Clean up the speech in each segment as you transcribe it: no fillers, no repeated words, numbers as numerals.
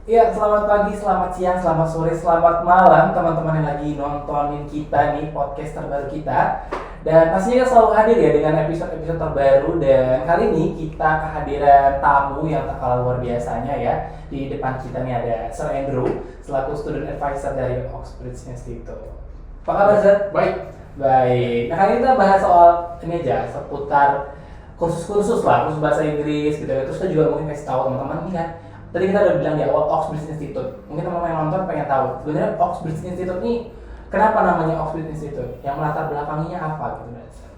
Iya, selamat pagi, selamat siang, selamat sore, selamat malam teman-teman yang lagi nontonin kita nih, podcast terbaru kita. Dan pastinya kita selalu hadir ya dengan episode-episode terbaru. Dan kali ini kita kehadiran tamu yang tak kalah luar biasanya ya. Di depan kita nih ada Sir Andrew, selaku Student Advisor dari Oxbridge Institute. Apa kabar, Sir? Baik. Baik. Nah, kali ini kita bahas soal ini aja, seputar kursus-kursus lah, kursus bahasa Inggris gitu ya. Terus kita juga mungkin kasih tahu teman-teman nih kan. Tadi kita udah bilang di awal Oxbridge Institute. Mungkin teman-teman yang nonton pengen tahu sebenarnya Oxbridge Institute ini kenapa namanya Oxbridge Institute? Yang melatar belakanginya apa gitu, Sir?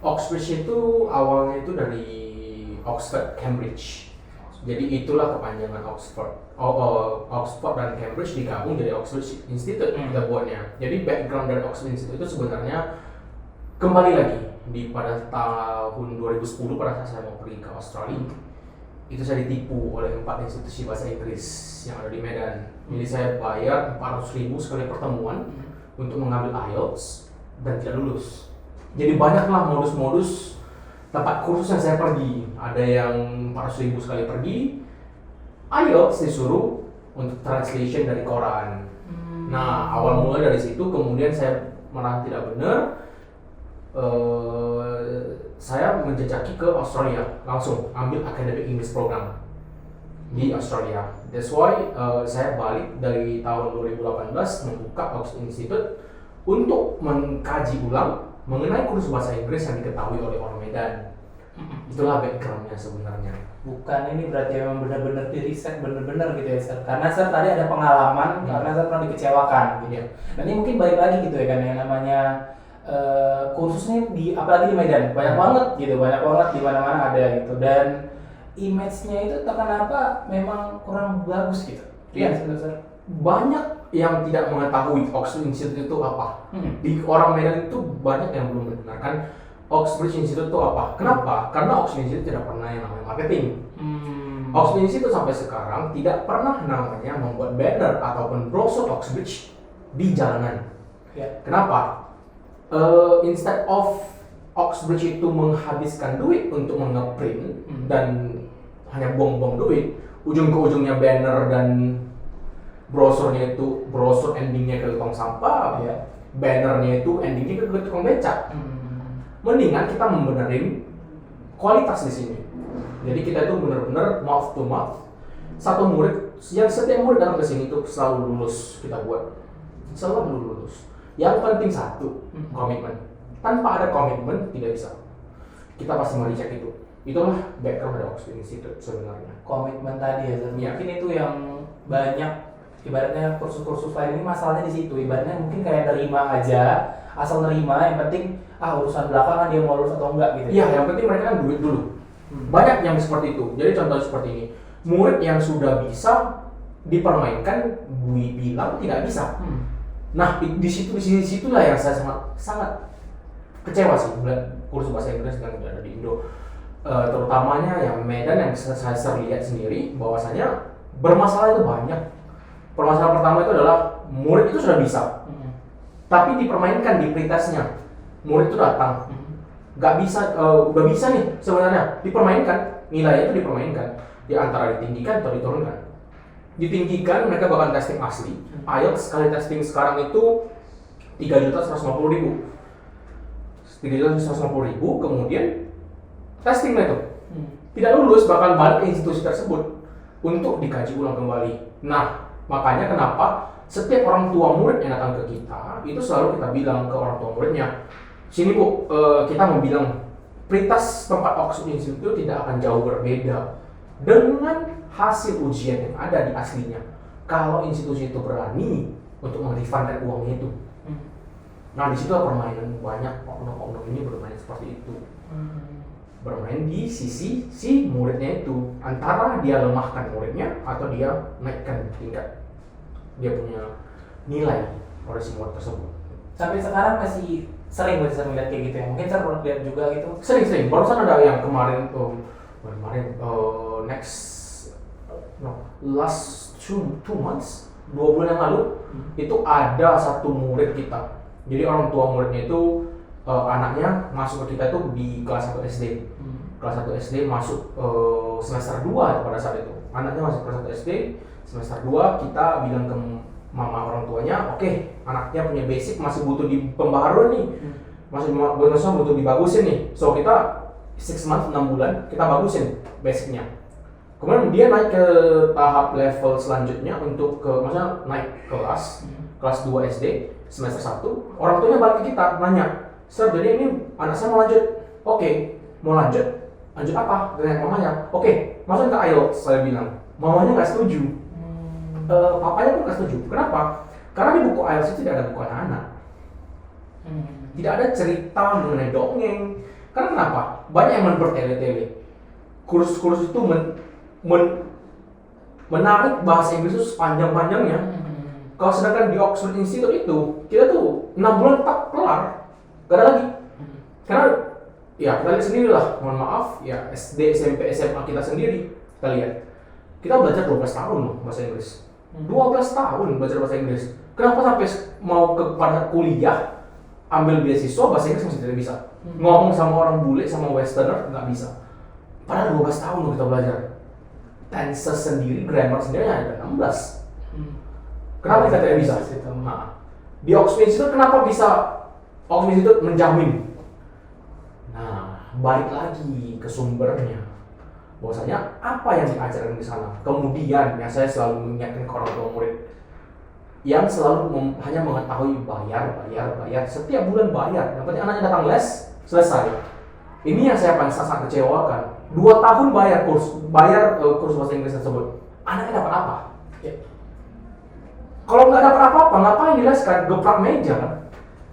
Oxbridge itu awalnya itu dari Oxford, Cambridge. Jadi itulah kepanjangan Oxford. Oxford dan Cambridge digabung jadi Oxbridge Institute kita buatnya. Jadi background dari Oxford Institute itu sebenarnya kembali lagi pada tahun 2010 pada saat saya mau pergi ke Australia. Itu saya ditipu oleh 4 institusi bahasa Inggris yang ada di Medan. Jadi saya bayar 400.000 sekali pertemuan untuk mengambil IELTS dan tidak lulus. Jadi banyaklah modus-modus tempat kursus yang saya pergi. Ada yang 400.000 sekali pergi, IELTS disuruh untuk translation dari koran. Nah, awal mula dari situ, kemudian saya merasa tidak benar. Saya menjejaki ke Australia, langsung ambil academic English program di Australia. That's why saya balik dari tahun 2018 membuka Oxford Institute untuk mengkaji ulang mengenai kursus bahasa Inggris yang diketahui oleh orang Medan. Itulah backgroundnya sebenarnya. Bukan ini berarti memang benar-benar di riset benar-benar gitu ya, Sir. Karena Sir tadi ada pengalaman karena Sir pernah dikecewakan gitu ya. Dan ini mungkin balik lagi gitu ya kan yang namanya kursusnya di apalagi di Medan banyak banget di mana-mana ada gitu, dan image-nya itu kenapa memang kurang bagus gitu. Iya, Sir. Banyak yang tidak mengetahui Oxford Institute itu apa. Di orang Medan itu banyak yang belum mendengarkan Oxbridge Institute itu apa. Kenapa? Karena Oxford Institute tidak pernah yang namanya marketing. Oxford Institute sampai sekarang tidak pernah namanya membuat banner ataupun brosur Oxbridge di jalanan. Ya. Kenapa? Instead of Oxbridge itu menghabiskan duit untuk nge-print dan hanya buang-buang duit, ujung ke ujungnya banner dan brosurnya itu brosur endingnya ke tong sampah, bannernya itu endingnya ke tukang becak. Mendingan kita membenerin kualitas di sini. Jadi kita itu benar-benar mouth to mouth. Satu murid, yang setiap murid datang ke sini itu selalu lulus kita buat, selalu lulus. Yang penting satu, komitmen. Tanpa ada komitmen tidak bisa. Kita pasti mau dicek itu. Itulah background dari Oxford Institute sebenarnya. Komitmen tadi ya, Sir. Ya. Mungkin itu yang banyak, ibaratnya kursus-kursus lain ini masalahnya di situ. Ibaratnya mungkin kayak nerima aja, asal nerima, yang penting urusan belakangan dia mau lulus atau enggak gitu. Iya, yang penting mereka kan duit dulu. Banyak yang seperti itu. Jadi contoh seperti ini, murid yang sudah bisa dipermainkan, Bui bilang tidak bisa. Nah, disitulah yang saya sangat kecewa sih melihat kursus bahasa Inggris yang ada di Indo. Terutamanya yang Medan yang saya lihat sendiri bahwasanya bermasalah itu banyak. Permasalahan pertama itu adalah murid itu sudah bisa, tapi dipermainkan di pretestnya. Murid itu datang, nggak bisa, udah bisa nih sebenarnya, dipermainkan, nilainya itu dipermainkan, di antara ditinggikan atau diturunkan. Ditinggikan, mereka bahkan testing asli. IELTS sekali testing sekarang itu 3.150.000. 3.150.000, kemudian testing itu tidak lulus, bahkan balik ke institusi tersebut untuk dikaji ulang kembali. Nah, makanya kenapa setiap orang tua murid yang datang ke kita itu selalu kita bilang ke orang tua muridnya, sini Bu, kita mau bilang pretest tempat Oxford Institute tidak akan jauh berbeda dengan hasil ujian yang ada di aslinya. Kalau institusi itu berani untuk merifankan uangnya itu. Nah, di situ permainan banyak oknum-oknum ini bermain seperti itu. Bermain di sisi si muridnya itu, antara dia lemahkan muridnya atau dia naikkan tingkat dia punya nilai oleh si murid tersebut. Sampai sekarang masih sering bisa melihat kayak gitu ya. Mungkin saya pernah lihat juga gitu. Sering. Barusan ada yang kemarin last two months, 2 bulan yang lalu, itu ada satu murid kita. Jadi orang tua muridnya itu anaknya masuk ke kita itu di kelas 1 SD. kelas 1 SD masuk semester 2 pada saat itu. Anaknya masuk kelas 1 SD, semester 2 kita bilang ke mama orang tuanya, oke, anaknya punya basic masih butuh di pembaharuan nih. Masih butuh dibagusin nih. So kita 6 months, 6 bulan kita bagusin basicnya. Kemudian dia naik ke tahap level selanjutnya untuk maksudnya naik kelas 2 SD semester 1. Orang tuanya balik ke kita nanya, "Sir, jadi ini anak saya mau lanjut." "Oke, mau lanjut apa?" Dengan mamanya. "Oke, masukin ke IELTS," saya bilang. Mamanya nggak setuju. Papanya pun nggak setuju. Kenapa? Karena di buku IELTS itu tidak ada buku anak-anak. Tidak ada cerita mengenai dongeng. Karena kenapa? Banyak yang bertele-tele. Kursus-kursus itu menarik bahasa Inggris itu sepanjang-panjangnya. Kalau sedangkan di Oxford Institute itu, kita tuh 6 bulan tak kelar. Gak ada lagi. Karena ya kita lihat sendiri lah, mohon maaf, ya SD, SMP, SMA kita sendiri, kita lihat. Kita belajar 12 tahun loh bahasa Inggris. 12 tahun belajar bahasa Inggris. Kenapa sampai mau pada kuliah, ambil beasiswa bahasa Inggris masih tidak bisa? Ngomong sama orang bule, sama westerner, nggak bisa. Padahal 12 tahun loh kita belajar. Tenses sendiri, grammar sendiri ada 16. Kenapa kita tidak bisa? Nah, di Oxford Institute kenapa bisa Oxford Institute menjamin? Nah, balik lagi ke sumbernya. Bahwasanya apa yang diajarkan di sana. Kemudian yang saya selalu mengingatkan ke orang tua murid yang selalu hanya mengetahui bayar, setiap bulan bayar. Yang penting anaknya datang les, selesai. Ini yang saya paling sangat kecewakan. 2 tahun bayar kurs bahasa Inggris tersebut. Anaknya dapat apa? Ya. Kalau nggak dapat apa-apa, ngapain dileskan? Geprak meja kan?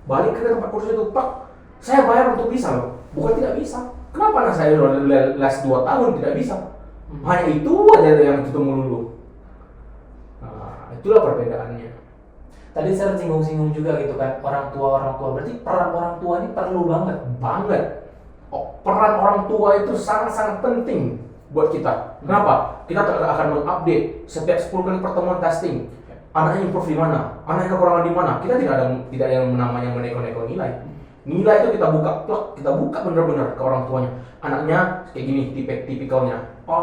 Balik ke tempat kursus itu, "Pak, saya bayar untuk bisa loh." Bukan tidak bisa. Kenapa anak saya udah les 2 tahun tidak bisa? Hanya itu aja yang ketemu dulu. Nah, itulah perbedaannya. Tadi saya singgung-singgung juga gitu kan, orang tua. Berarti peran orang tua ini perlu banget. Peran orang tua itu sangat-sangat penting buat kita. Kenapa? Kita akan mengupdate setiap 10 kali pertemuan testing. Anaknya improve di mana? Anaknya kekurangan di mana? Kita tidak ada yang namanya meneko-neko nilai. Nilai itu kita buka benar-benar ke orang tuanya. Anaknya kayak gini tipikalnya.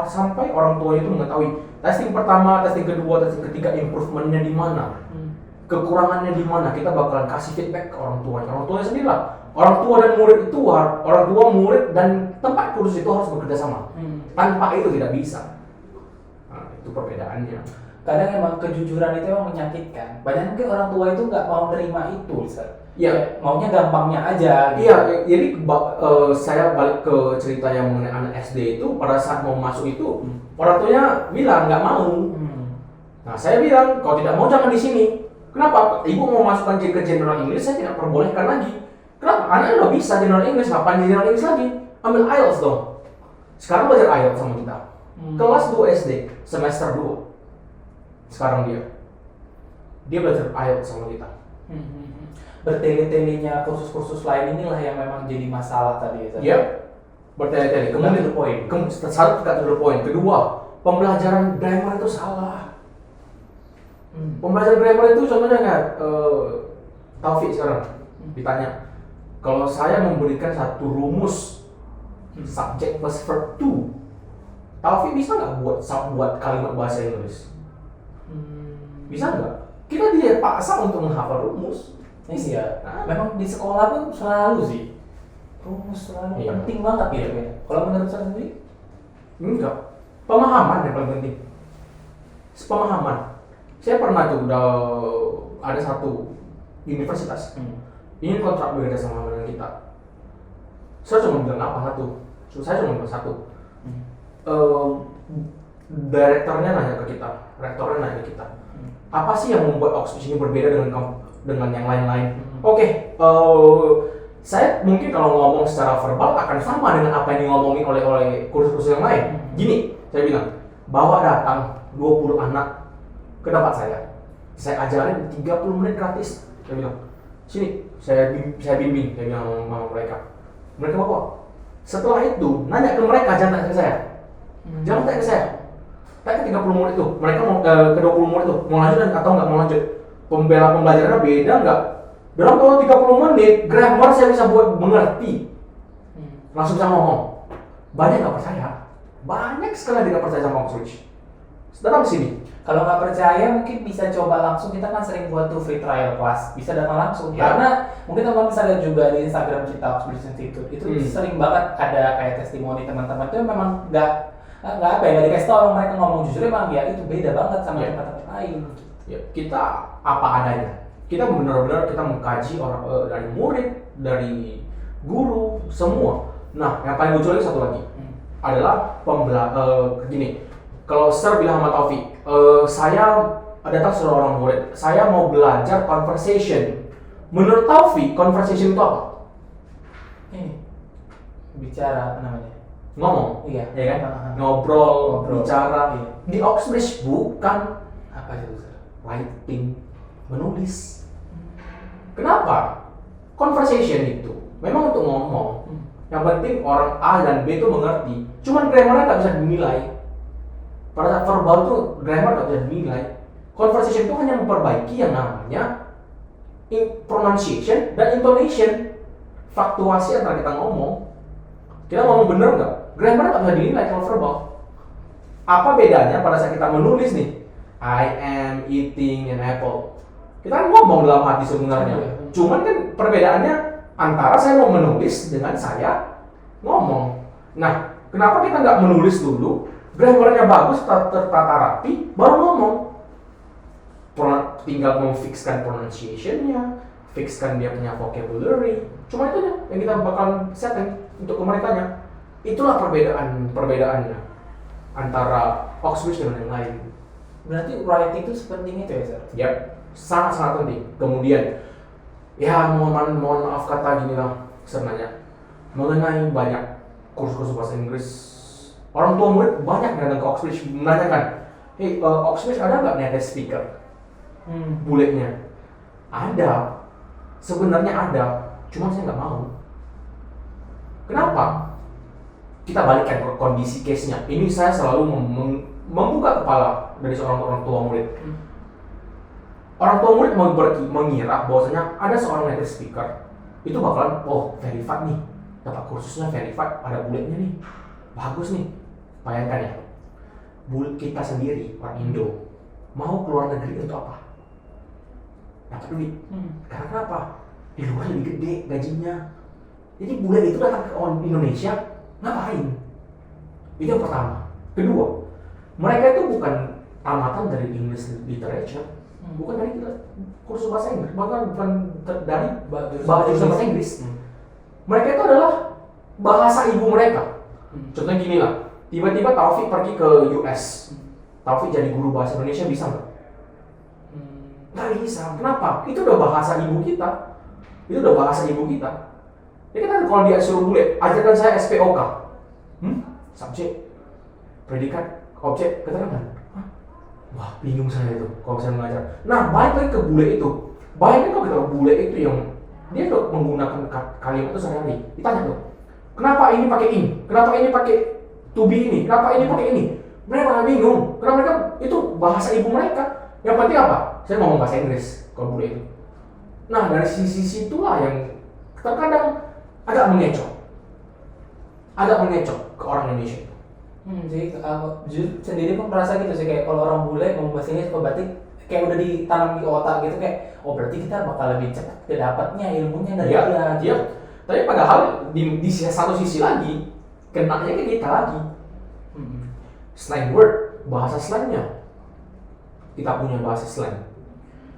Sampai orang tua itu mengetahui testing pertama, testing kedua, testing ketiga improvementnya di mana, kekurangannya di mana. Kita bakalan kasih feedback ke orang tuanya. Orang tuanya sendiri lah. Orang tua dan murid itu, orang tua, murid dan tempat kursus itu harus bekerja sama. Tanpa itu tidak bisa. Nah, itu perbedaannya. Kadang emang kejujuran itu emang menyakitkan. Banyak mungkin orang tua itu nggak mau terima itu, Iya, maunya gampangnya aja. Gitu. Iya, jadi saya balik ke cerita yang mengenai anak SD itu. Pada saat mau masuk itu, orang tuanya bilang nggak mau. Nah, saya bilang kalau tidak mau jangan di sini. Kenapa? Ibu mau masukkan ke General English, saya tidak perbolehkan lagi. Kenapa? Anaknya udah bisa General English, ngapain di General English lagi? Ambil IELTS dong. Sekarang belajar IELTS sama kita. Kelas 2 SD, semester 2. Sekarang dia belajar IELTS sama kita. Bertele-telenya kursus-kursus lain inilah yang memang jadi masalah tadi ya. Iya, bertele-tele. Kemudian satu tidak to the point. Kedua, pembelajaran grammar itu salah. Pembelajaran grammar itu contohnya nggak, Taufik sekarang ditanya, kalau saya memberikan satu rumus subject plus verb to, Taufik bisa nggak buat kalimat bahasa Inggris? Bisa nggak? Kita dia paksa untuk menghafal rumus. Iya, memang di sekolah pun selalu sih rumus selalu penting banget gitu ya. Kalau menurut saya sendiri? Enggak. Pemahaman yang paling penting. Pemahaman. Saya pernah tuh udah ada satu universitas ingin kontrak bekerja sama dengan kita. Saya cuma bilang apa satu. Saya cuma bilang satu. Direkturnya nanya ke kita, rektornya nanya ke kita. Apa sih yang membuat Oxford ini berbeda dengan yang lain-lain? Oke, saya mungkin kalau ngomong secara verbal akan sama dengan apa yang ngomongin oleh kursus-kursus yang lain. Gini, saya bilang, bawa datang 20 anak ke tempat saya ajarin 30 menit gratis. Saya bilang, sini, saya bimbing, saya bilang sama mereka. Mereka bawa. Setelah itu, nanya ke mereka, jangan tanya ke saya. Jangan tanya ke saya. Tanya ke 30 murid itu, mereka mau ke 20 murid itu, mau lanjut atau nggak mau lanjut. Pembelajarannya beda nggak? Dalam waktu 30 menit, grammar saya bisa buat mengerti. Langsung bisa ngomong. banyak nggak percaya. Banyak sekali yang tidak percaya sama Oxbridge. Datang ke sini. Kalau nggak percaya mungkin bisa coba langsung, kita kan sering buat tuh free trial class, bisa datang langsung. Ya. Karena mungkin teman-teman bisa lihat juga di Instagram kita Oxbridge Institute, itu sering banget ada kayak testimoni teman-teman itu memang nggak apa ya, nggak dikasih tau mereka ngomong jujur, emang ya itu beda banget sama tempat-tempat lain. Ya, kita apa adanya. Kita benar-benar kita mengkaji orang dari murid, dari guru, semua. Nah, yang paling lucu lagi satu lagi adalah gini. Kalau Sir bilang sama Taufik, saya datang seorang murid, saya mau belajar conversation. Menurut Taufik, conversation itu apa? Bicara apa namanya? Ngomong, Iya. ya kan? Ngobrol, bicara. Iya. Di Oxbridge bukan Apa itu, Sir? writing, menulis. Kenapa? Conversation itu memang untuk ngomong. Yang penting orang A dan B itu mengerti. Cuman grammarnya nggak bisa dinilai. Pada saat verbal tuh grammar nggak bisa dinilai. Conversation itu hanya memperbaiki yang namanya pronunciation dan intonation, fluktuasi antara kita ngomong. Kita ngomong bener nggak? Grammar nggak bisa dinilai kalau verbal. Apa bedanya pada saat kita menulis nih? I am eating an apple. Kita kan ngomong dalam hati sebenarnya. Cuman kan perbedaannya antara saya mau menulis dengan saya ngomong. Nah, kenapa kita nggak menulis dulu? Grammarnya bagus, tertata rapi, baru ngomong. Tinggal memfixkan pronunciation-nya, fixkan dia punya vocabulary. Cuma itu aja yang kita bakal setting untuk kemerdekannya. Itulah perbedaannya antara Oxbridge dengan yang lain. Berarti writing itu sepenting itu ya, Sir? Yap, sangat-sangat penting. Kemudian, ya mohon maaf kata gini lah, sebenarnya mengenai banyak kursus bahasa Inggris. Orang tua murid banyak datang ke Oxbridge menanyakan, hey, Oxbridge ada nggak native speaker? Buletnya ada, sebenarnya ada, cuma saya nggak mau. Kenapa? Kita balikkan ke kondisi case-nya. Ini saya selalu membuka kepala dari seorang orang tua murid. Orang tua murid mengira bahwasanya ada seorang native speaker itu bakalan verified nih, dapat kursusnya verified, ada buletnya nih, bagus nih. Bayangkan ya, kita sendiri orang Indo mau keluar negeri untuk apa? Dapat duit. Karena apa? Di luar lebih gede gajinya. Jadi bule itu datang ke Indonesia ngapain? Itu yang pertama. Kedua, mereka itu bukan tamatan dari English literature, bukan dari kursus bahasa Inggris, bahkan bukan dari jurusan bahasa Inggris. Mereka itu adalah bahasa ibu mereka. Contohnya gini lah, tiba-tiba Taufik pergi ke US, Taufik jadi guru bahasa Indonesia bisa nggak? Nggak bisa. Kenapa? Itu udah bahasa ibu kita. Ya kan kalau dia suruh bule, ajarkan saya SPOK. Subjek, predikat, objek, keterangan. Wah, bingung saya itu kalau saya mengajar. Nah, balik lagi ke bule itu. Bayangkan kalau kita bule itu yang dia tuh menggunakan kalimat itu sehari-hari. Ditanya tuh, kenapa ini pakai ini? Kenapa ini pakai to be ini? Kenapa ini pakai ini? Mereka malah bingung. Karena mereka itu bahasa ibu mereka. Yang penting apa? Saya ngomong bahasa Inggris kalau bule itu. Nah, dari sisi situlah yang terkadang agak mengecoh ke orang Indonesia. Jadi aku sendiri pun merasa gitu sih, kayak kalau orang bule ngomong bahasa Inggris, berarti kayak udah ditanam di otak gitu, kayak berarti kita bakal lebih cepat kedapatnya ilmunya dari dia. Iya. Tapi padahal di satu sisi lagi kenanya ke kita lagi. Slang word, bahasa slangnya. Kita punya bahasa slang.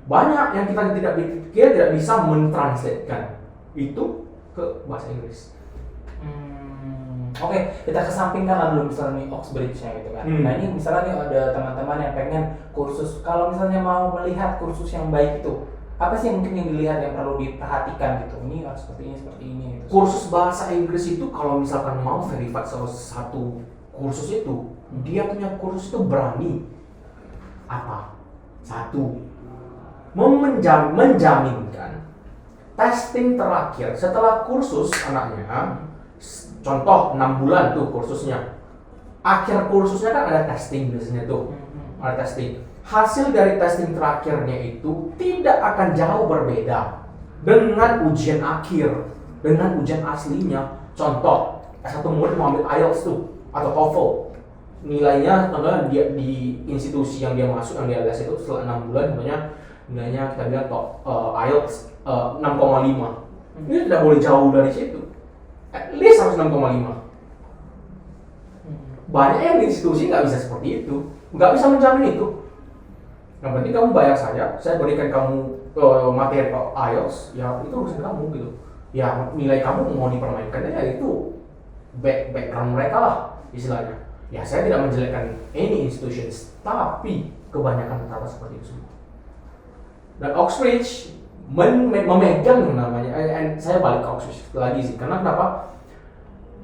Banyak yang kita tidak bisa mentranslatekan itu ke bahasa Inggris. Oke, kita kesampingkan lah dulu misalnya nih Oxbridge-nya gitu kan. Nah ini misalnya nih ada teman-teman yang pengen kursus, kalau misalnya mau melihat kursus yang baik itu, apa sih yang mungkin yang dilihat yang perlu diperhatikan gitu? Ini harus seperti ini gitu. Kursus bahasa Inggris itu kalau misalkan mau verified salah satu kursus itu, dia punya kursus itu berani apa? Satu, menjaminkan testing terakhir setelah kursus anaknya. Contoh 6 bulan tuh kursusnya. Akhir kursusnya kan ada testing biasanya tuh. Ada testing. Hasil dari testing terakhirnya itu tidak akan jauh berbeda dengan ujian akhir, dengan ujian aslinya. Contoh satu murid mau ambil IELTS tuh atau TOEFL, nilainya contohnya dia di institusi yang dia masuk, yang dia les itu setelah 6 bulan contohnya nilainya kita bilang IELTS 6,5. Ini tidak boleh jauh dari situ, at least harus 6,5. Banyak yang di institusi nggak bisa seperti itu, nggak bisa menjamin itu. Yang penting kamu bayar saja, saya berikan kamu materi IELTS, ya itu urusan kamu gitu. Ya nilai kamu mau dipermainkan ya itu background mereka lah istilahnya. Ya saya tidak menjelekkan any institutions, tapi kebanyakan rata-rata seperti itu semua. Dan Oxbridge memegang namanya, saya balik ke Oxbridge lagi sih, karena kenapa?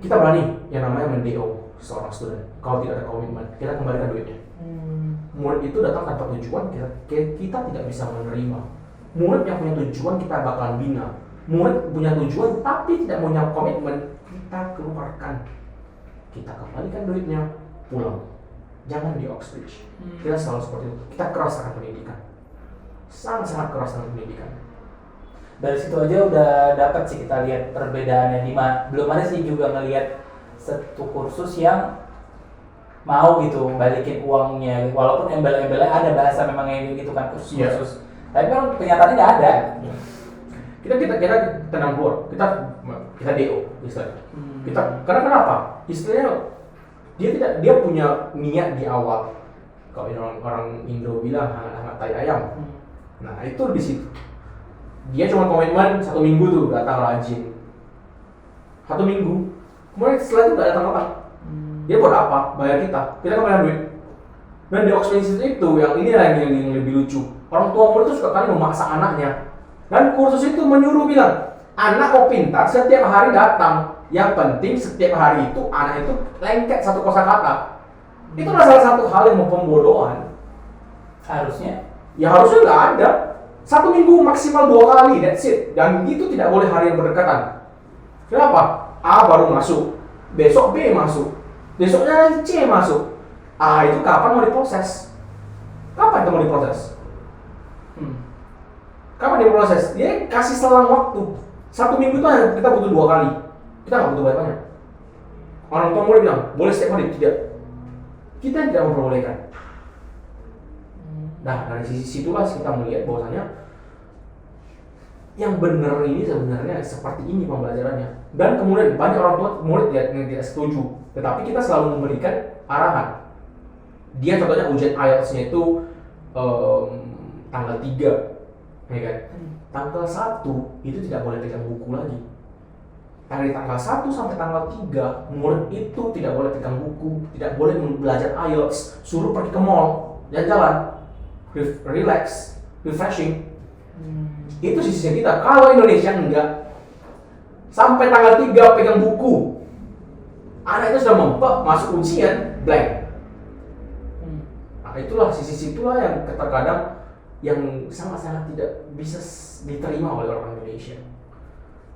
Kita berani yang namanya men-DO seorang student. Kalau tidak ada komitmen, kita kembalikan duitnya. Murid itu datang tanpa tujuan, kita tidak bisa menerima. Murid yang punya tujuan kita bakalan bina. Murid punya tujuan tapi tidak punya komitmen, kita keluarkan. Kita kembalikan duitnya, pulang. Jangan di Oxbridge. Kita selalu seperti itu. Kita keras dengan pendidikan. Sangat-sangat keras dengan pendidikan. Dari situ aja udah dapat sih kita lihat perbedaannya di mana. Belum ada sih juga ngelihat satu kursus yang mau gitu balikin uangnya, walaupun embel-embelnya ada bahasa memang yang gitu kan kursus. Tapi kan kenyataannya nggak ada. Kita tenang keluar, kita DO istilahnya. Karena kenapa? Istilahnya dia punya niat di awal. Kalau orang Indo bilang hangat tai ayam. Nah itu di situ. Dia cuma komitmen 1 minggu tuh datang rajin. 1 minggu. Kemudian setelah itu nggak datang. Dia buat apa? Bayar kita kembalikan duit. Dan di Oxford Institute itu yang ini lagi yang lebih lucu. Orang tua murid itu suka kali memaksa anaknya. Dan kursus itu menyuruh bilang, anak kok pintar setiap hari datang. Yang penting setiap hari itu anak itu lengket satu kosakata. Itu adalah salah satu hal yang pembodohan. Harusnya? Ya harusnya nggak ada. 1 minggu maksimal 2 kali, that's it. Dan itu tidak boleh hari yang berdekatan. Kenapa? A baru masuk, besok B masuk, besoknya C masuk. Itu kapan mau diproses? Kapan itu mau diproses? Kapan diproses? Dia kasih selang waktu. 1 minggu itu kita butuh 2 kali. Kita nggak butuh banyak. Orang tua murid bilang, boleh setiap hari? Tidak. Kita tidak memperbolehkan. Nah, dari sisi situlah kita melihat bahwasanya yang benar ini sebenarnya seperti ini pembelajarannya. Dan kemudian banyak orang tua murid yang tidak setuju. Tetapi kita selalu memberikan arahan. Dia contohnya ujian IELTS-nya itu tanggal 3, ya kan? Tanggal 1 itu tidak boleh pegang buku lagi. Dari tanggal 1 sampai tanggal 3, murid itu tidak boleh pegang buku, tidak boleh belajar IELTS, suruh pergi ke mall, jalan-jalan, relax, refreshing. Itu sisinya kita. Kalau Indonesia enggak, sampai tanggal 3 pegang buku, anak itu sudah masuk ujian blank. Nah itulah sisi itulah yang terkadang yang sangat-sangat tidak bisa diterima oleh orang Indonesia.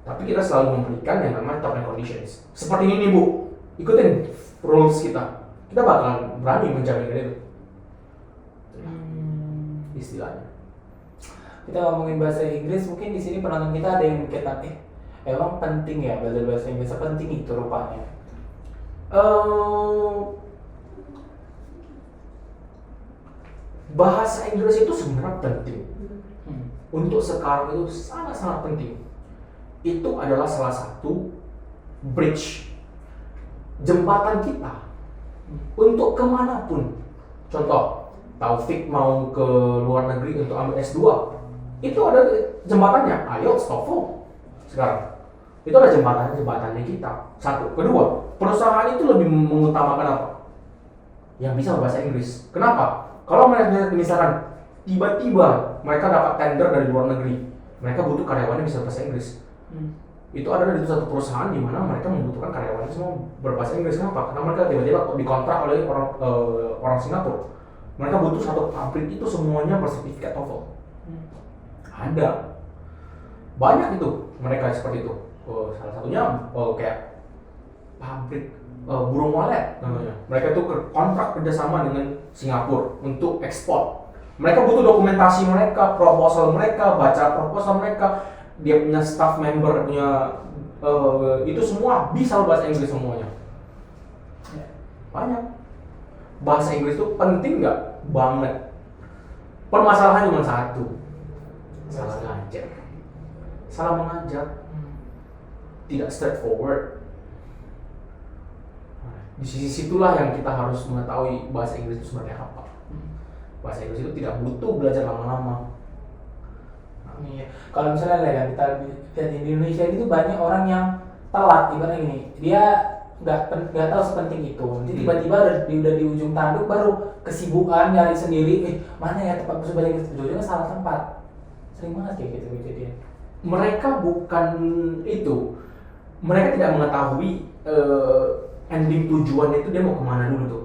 Tapi kita selalu memberikan yang namanya terms and conditions. Seperti ini nih Bu, ikutin rules kita. Kita bakalan berani menjaminkan itu. Istilahnya. Kita ngomongin bahasa Inggris, mungkin di sini penonton kita ada yang mikir nanti, emang penting ya belajar bahasa Inggris? Penting itu rupanya. Bahasa Inggris itu sebenarnya penting. Untuk sekarang itu sangat-sangat penting. Itu adalah salah satu bridge, jembatan kita untuk kemanapun. Contoh, Taufik mau ke luar negeri untuk ambil S2, itu ada jembatannya, IELTS, TOEFL sekarang. Itu ada jembatannya kita. Satu. Kedua, perusahaan itu lebih mengutamakan apa? Yang bisa berbahasa Inggris. Kenapa? Kalau mereka misalkan tiba-tiba mereka dapat tender dari luar negeri, mereka butuh karyawannya bisa berbahasa Inggris. Itu ada di satu perusahaan di mana mereka membutuhkan karyawannya semua berbahasa Inggris. Kenapa? Karena mereka tiba-tiba dikontrak oleh orang Singapura. Mereka butuh satu pabrik itu semuanya bersertifikat TOEFL. Ada banyak itu mereka seperti itu. Salah satunya kayak pabrik burung walet namanya. Mereka itu kontrak kerjasama dengan Singapura untuk ekspor. Mereka butuh dokumentasi mereka, proposal mereka, baca proposal mereka. Dia punya staff member, punya itu semua bisa bahasa Inggris semuanya. Banyak. Bahasa Inggris itu penting nggak? Banget. Permasalahan cuma satu, salah ngajar. Salah mengajar, tidak straightforward. Di sisi situlah yang kita harus mengetahui bahasa Inggris itu sebenarnya apa. Bahasa Inggris itu tidak butuh belajar lama-lama. Iya. Kalau misalnya ya kita lihat di Indonesia itu banyak orang yang telat, ibaratnya gini, dia nggak tahu sepenting itu. Nanti tiba-tiba udah di ujung tanduk baru kesibukan nyari sendiri, mana ya tempat bahasa Inggris, ujungnya salah tempat. Sering banget kayak gitu kejadian. Mereka bukan itu. Mereka tidak mengetahui ending tujuannya itu dia mau kemana dulu tuh.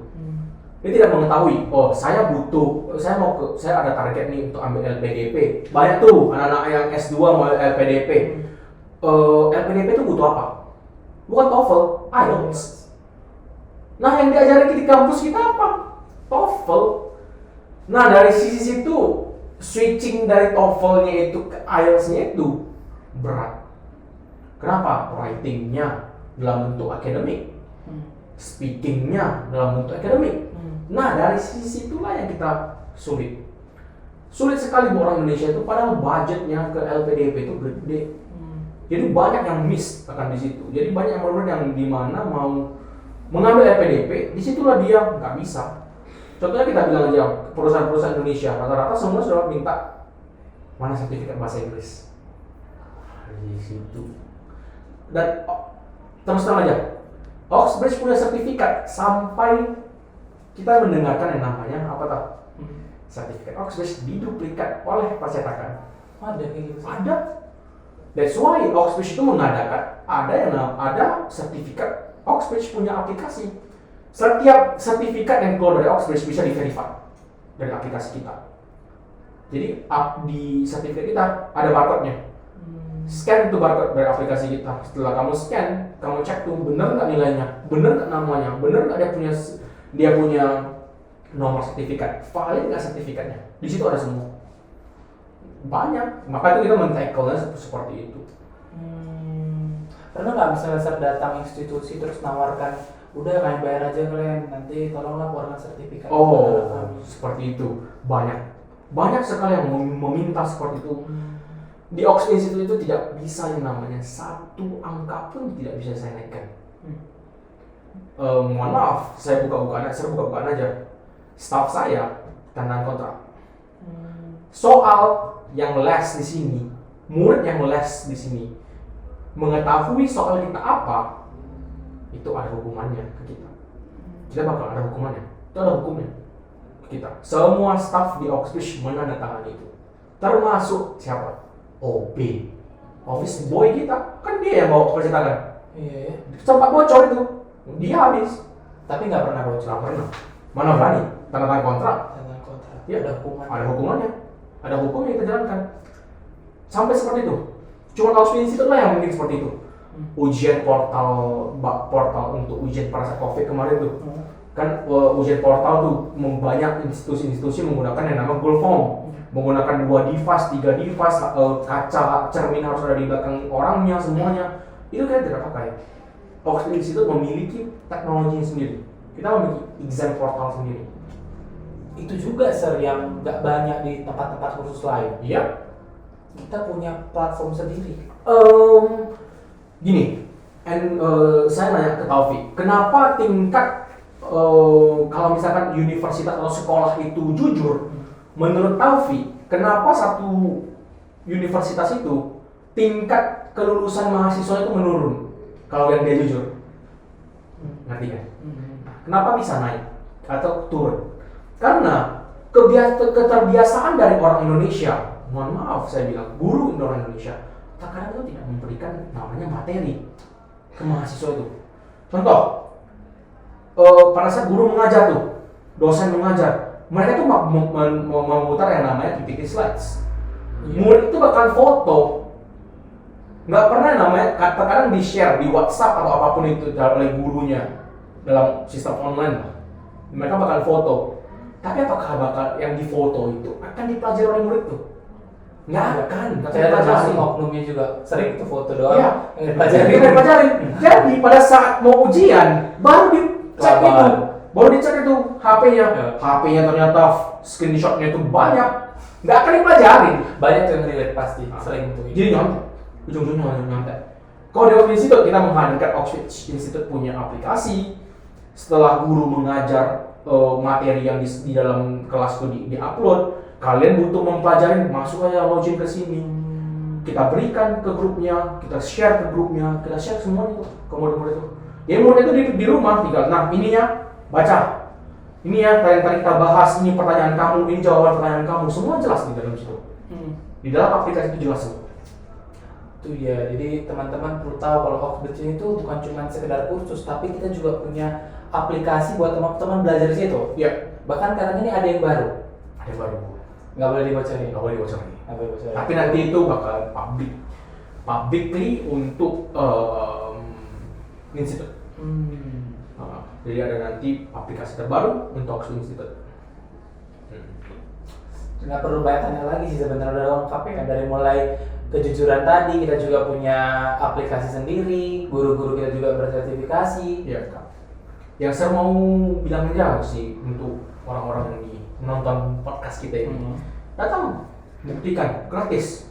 Dia tidak mengetahui, oh saya ada target nih untuk ambil LPDP. Banyak tuh anak-anak yang S2 mau LPDP. LPDP itu butuh apa? Bukan TOEFL, IELTS. Nah yang diajarin di kampus kita apa? TOEFL. Nah dari sisi situ, switching dari TOEFL-nya itu ke IELTS-nya itu berat. Kenapa? Writing-nya dalam bentuk akademik, speaking-nya dalam bentuk akademik. Nah dari sisi itulah yang kita sulit sekali buat orang Indonesia itu, padahal budgetnya ke LPDP itu gede. Jadi banyak yang miss akan di situ. Jadi banyak yang benar-benar yang dimana mau mengambil LPDP, disitulah dia nggak bisa. Contohnya kita bilang aja perusahaan-perusahaan Indonesia rata-rata semua sudah minta mana sertifikat bahasa Inggris. Di situ. Dan terus terang aja, Oxbridge punya sertifikat sampai kita mendengarkan yang namanya apa tak? Sertifikat Oxbridge diduplikat oleh percetakan. Ada kayak gitu. Ada. That's why Oxbridge itu mengadakan ada sertifikat. Oxbridge punya aplikasi. Setiap sertifikat yang keluar dari Oxbridge bisa di-verify dari aplikasi kita. Jadi di sertifikat kita ada barcode-nya. Scan itu barcode dari aplikasi kita. Setelah kamu scan, kamu cek tuh bener nggak nilainya, bener nggak namanya, bener nggak dia punya nomor sertifikat, valid nggak sertifikatnya. Di situ ada semua. Banyak, maka itu kita men-tackle-nya seperti itu. Pernah nggak misalnya datang institusi terus nawarkan, udah kalian bayar aja kalian, nanti tolonglah keluarkan sertifikat. Seperti itu. Banyak sekali yang meminta seperti itu. Di Oxford Institute itu tidak bisa yang namanya satu angka pun tidak bisa saya naikkan. Mohon maaf, saya buka-bukaan aja. Staff saya tanda kontrak. Soal yang les di sini, murid yang les di sini mengetahui soal kita apa, itu ada hukumannya ke kita. Kita bakal ada hukumannya. Itu ada hukumnya ke kita. Semua staff di Oxbridge menandatangani itu. Termasuk siapa? OB, office boy kita, kan dia yang bawa percetakan. Iya. Sempat bocor itu, dia habis. Tapi nggak pernah bocor. Nggak pernah. Mana berani? Tanda tangan kontrak. Tanda kontrak. Ya, Ada hukuman. Ada hukumannya. Ada hukum yang kita jalankan. Sampai seperti itu. Cuma Oxford Institute lah yang mungkin seperti itu. Ujian portal untuk ujian pada saat COVID kemarin tuh. Kan ujian portal tuh banyak institusi-institusi menggunakan yang nama Google Form. Menggunakan 2 device, 3 device, kaca cermin harus ada di belakang orangnya semuanya. Itu kita tidak pakai. Oxford Institute memiliki teknologinya sendiri. Kita memiliki exam portal sendiri. Itu juga yang nggak banyak di tempat-tempat khusus lain. Iya. Kita punya platform sendiri. Gini, saya nanya ke Taufik, kenapa tingkat kalau misalkan universitas atau sekolah itu jujur? Menurut Taufik, kenapa satu universitas itu tingkat kelulusan mahasiswa itu menurun kalau yang dia jujur? Ngerti kan? Kenapa bisa naik atau turun? Karena keterbiasaan dari orang Indonesia, mohon maaf saya bilang, guru orang Indonesia terkadang itu tidak memberikan namanya materi ke mahasiswa itu. Contoh, pada saat guru mengajar tuh, dosen mengajar, mereka tuh memutar yang namanya PPT slides. Murid itu bakal foto, nggak pernah namanya kadang di share di WhatsApp atau apapun itu oleh gurunya dalam sistem online. Mereka bakal foto, tapi apakah bakal yang difoto itu akan dipelajari oleh murid tuh? Nggak akan Saya dipelajari. termasuk oknumnya juga sering itu foto doang. Iya. Yang dipelajari. Jadi dipelajari. Jadi pada saat mau ujian baru dicek itu, Kelamaan. baru dicek itu HP-nya. Ya. HP-nya ternyata screenshot-nya itu banyak, nggak akan dipelajarin. Banyak tuh yang relate pasti, sering tuh. Jadi nyontek, ujung-ujungnya nyontek. Kalau di Oxford Institute kita menghadirkan Oxford Institute punya aplikasi. Setelah guru mengajar materi yang di dalam kelas itu di-upload, kalian butuh mempelajari, masuk aja login ke sini. Kita berikan ke grupnya, kita share ke grupnya, kita share semuanya itu ke murid-murid itu. Ya murid itu di rumah tinggal, nah ininya baca. Ini ya tadi kita bahas, ini pertanyaan kamu, ini jawaban pertanyaan kamu, semua jelas di dalam situ. Di dalam aplikasi itu jelas semua. Itu ya, jadi teman-teman perlu tahu kalau Oxbridge ini tuh bukan cuma sekedar kursus, tapi kita juga punya aplikasi buat teman-teman belajar di situ. Ya, Bahkan kadang ini ada yang baru, ada yang baru. nggak boleh dibocorin. Nggak boleh dibocorin. Nggak boleh dibocorin. Tapi nanti itu bakal publicly untuk institut. Jadi ada nanti aplikasi terbaru untuk Oxford Institute. Nggak perlu banyak tanya lagi sih, sebenarnya udah lengkap ya. Dari mulai kejujuran tadi, kita juga punya aplikasi sendiri, guru-guru kita juga bersertifikasi. Iya kak. Yang saya mau bilang aja sih untuk orang-orang yang menonton podcast kita ini, datang buktikan gratis,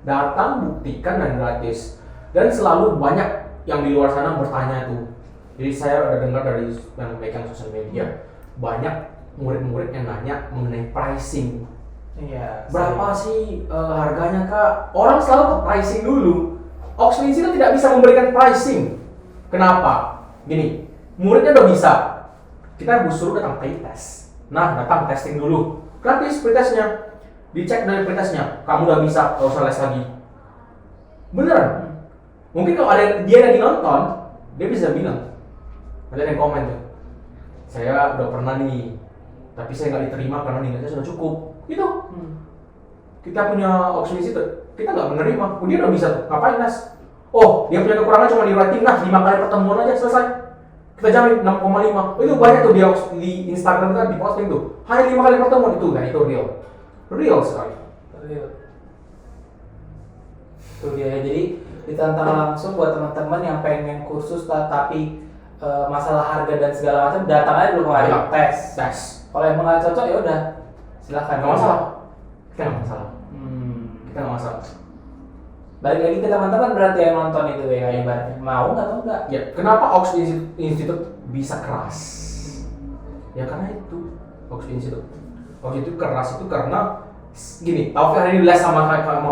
datang buktikan dan gratis, dan selalu banyak yang di luar sana bertanya tuh. Jadi saya udah dengar dari yang megang sosial media, banyak murid-murid yang nanya mengenai pricing. Iya. Berapa sih harganya kak? Orang selalu ke pricing dulu. Oxford Institute tidak bisa memberikan pricing. Kenapa? Gini, muridnya udah bisa. Kita suruh datang pretest. Nah, datang testing dulu. Gratis pretestnya. Dicek dari pretestnya. Kamu udah bisa, gak usah les lagi. Beneran. Mungkin kalau ada dia lagi nonton, dia bisa bilang. Ada yang komen tuh. Saya udah pernah nih, tapi saya nggak diterima karena nilainya sudah cukup. Gitu. Kita punya Oxford Institute, kita nggak menerima. Dia udah bisa tuh, ngapain Nas? Oh, dia punya kekurangan cuma di writing, nah 5 kali pertemuan aja selesai. Kita jamin 6,5. Itu banyak tuh di Instagram kita di posting tuh. Hanya 5 kali pertemuan itu, nah itu real sekali. Real. Itu dia. Jadi ditantang langsung buat teman-teman yang pengen kursus tapi masalah harga dan segala macam, datang aja dulu kemarin tes. Kalau emang nggak cocok ya udah silakan. Nggak masalah. Kita nggak masalah. Kita nggak masalah. Balik lagi ke teman-teman berarti yang nonton itu ya, ibaratnya mau nggak atau enggak? Ya, kenapa Oxford Institute bisa keras? Ya karena itu Oxford Institute. Oxford itu keras itu karena gini, Taufik hari ini les sama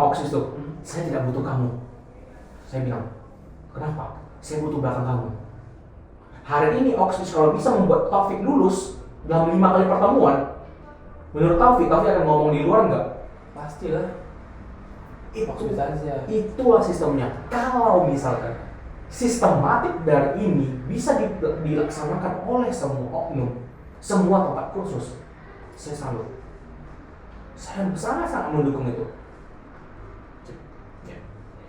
Oxford itu. Saya tidak butuh kamu. Saya bilang, kenapa? Saya butuh belakang kamu. Hari ini Oxford kalau bisa membuat Taufik lulus dalam 5 kali pertemuan, menurut Taufik akan ngomong di luar nggak? Pastilah. Itu aja. Itulah sistemnya. Kalau misalkan sistematik dari ini bisa dilaksanakan oleh semua oknum, semua tempat kursus, saya salut. Saya sangat-sangat mendukung itu.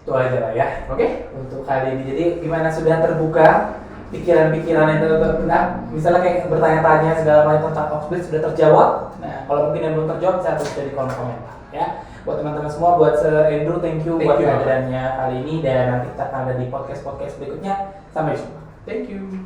Itu aja lah ya. Oke? Untuk kali ini. Jadi gimana, sudah terbuka pikiran-pikiran itu benar? Misalnya kayak bertanya-tanya segala macam tentang Oxbridge sudah terjawab. Nah, kalau mungkin yang belum terjawab saya tulis di kolom komentar ya. Buat teman-teman semua, buat Sir Andrew, thank you buat kehadirannya kali ini, dan nanti kita akan ada di podcast berikutnya. Sampai jumpa. Thank you.